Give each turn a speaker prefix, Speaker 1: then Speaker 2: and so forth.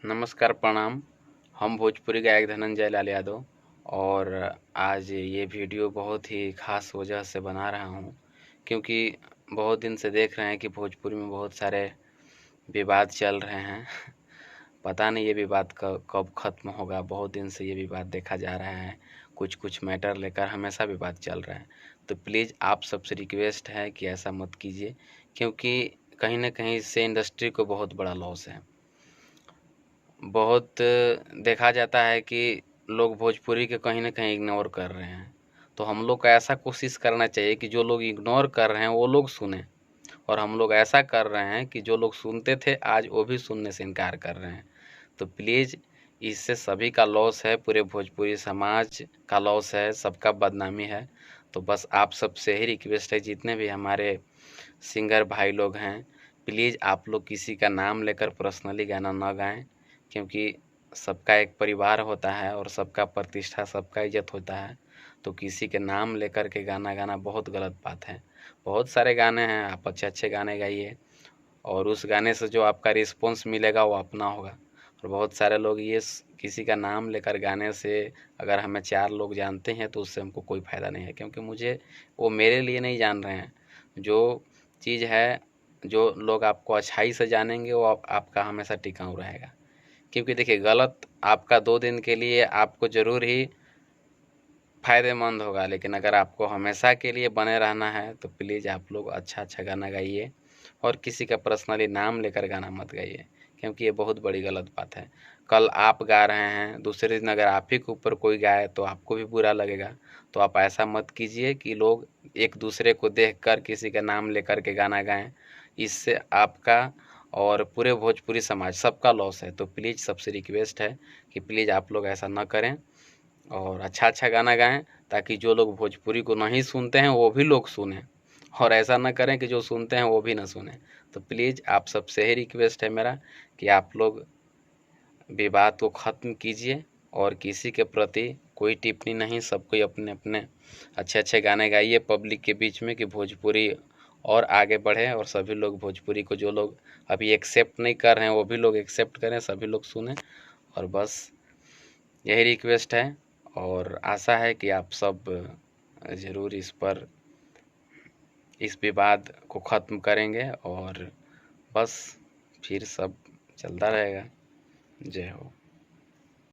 Speaker 1: नमस्कार, प्रणाम। हम भोजपुरी गायक धनंजय लाल यादव और आज ये वीडियो बहुत ही ख़ास वजह से बना रहा हूँ, क्योंकि बहुत दिन से देख रहे हैं कि भोजपुरी में बहुत सारे विवाद चल रहे हैं। पता नहीं ये विवाद कब ख़त्म होगा। बहुत दिन से ये विवाद देखा जा रहा है, कुछ मैटर लेकर हमेशा विवाद चल रहा है। तो प्लीज़ आप सबसे रिक्वेस्ट है कि ऐसा मत कीजिए, क्योंकि कहीं ना कहीं इससे इंडस्ट्री को बहुत बड़ा लॉस है। बहुत देखा जाता है कि लोग भोजपुरी के कहीं न कहीं इग्नोर कर रहे हैं। तो हम लोग को ऐसा कोशिश करना चाहिए कि जो लोग इग्नोर कर रहे हैं वो लोग सुनें, और हम लोग ऐसा कर रहे हैं कि जो लोग सुनते थे आज वो भी सुनने से इनकार कर रहे हैं। तो प्लीज़ इससे सभी का लॉस है, पूरे भोजपुरी समाज का लॉस है, सबका बदनामी है। तो बस आप सबसे ही रिक्वेस्ट है, जितने भी हमारे सिंगर भाई लोग हैं, प्लीज़ आप लोग किसी का नाम लेकर पर्सनली गाना ना गाएं, क्योंकि सबका एक परिवार होता है और सबका प्रतिष्ठा, सबका इज्जत होता है। तो किसी के नाम लेकर के गाना गाना बहुत गलत बात है। बहुत सारे गाने हैं, आप अच्छे अच्छे गाने गाइए और उस गाने से जो आपका रिस्पॉन्स मिलेगा वो अपना होगा। और बहुत सारे लोग ये किसी का नाम लेकर गाने से, अगर हमें 4 लोग जानते हैं तो उससे हमको कोई फ़ायदा नहीं है, क्योंकि मुझे, वो मेरे लिए नहीं जान रहे हैं। जो चीज़ है, जो लोग आपको अच्छाई से जानेंगे वो आपका हमेशा टिकाऊ रहेगा। क्योंकि देखिए, गलत आपका 2 दिन के लिए आपको ज़रूर ही फ़ायदेमंद होगा, लेकिन अगर आपको हमेशा के लिए बने रहना है तो प्लीज़ आप लोग अच्छा अच्छा गाना गाइए और किसी का पर्सनली नाम लेकर गाना मत गाइए, क्योंकि ये बहुत बड़ी गलत बात है। कल आप गा रहे हैं, दूसरे दिन अगर आप ही के ऊपर कोई गाए तो आपको भी बुरा लगेगा। तो आप ऐसा मत कीजिए कि लोग एक दूसरे को देखकर किसी का नाम लेकर के गाना गाएं। इससे आपका और पूरे भोजपुरी समाज सबका लॉस है। तो प्लीज़ सबसे रिक्वेस्ट है कि प्लीज़ आप लोग ऐसा ना करें और अच्छा अच्छा गाना गाएं, ताकि जो लोग भोजपुरी को नहीं सुनते हैं वो भी लोग सुनें, और ऐसा ना करें कि जो सुनते हैं वो भी ना सुनें। तो प्लीज़ आप सबसे ही रिक्वेस्ट है मेरा कि आप लोग विवाद को ख़त्म कीजिए और किसी के प्रति कोई टिप्पणी नहीं। सब कोई अपने अपने अच्छे अच्छे गाने गाइए पब्लिक के बीच में, कि भोजपुरी और आगे बढ़े और सभी लोग भोजपुरी को, जो लोग अभी एक्सेप्ट नहीं कर रहे हैं वो भी लोग एक्सेप्ट करें, सभी लोग सुने। और बस यही रिक्वेस्ट है और आशा है कि आप सब ज़रूर इस विवाद को ख़त्म करेंगे और बस फिर सब चलता रहेगा। जय हो।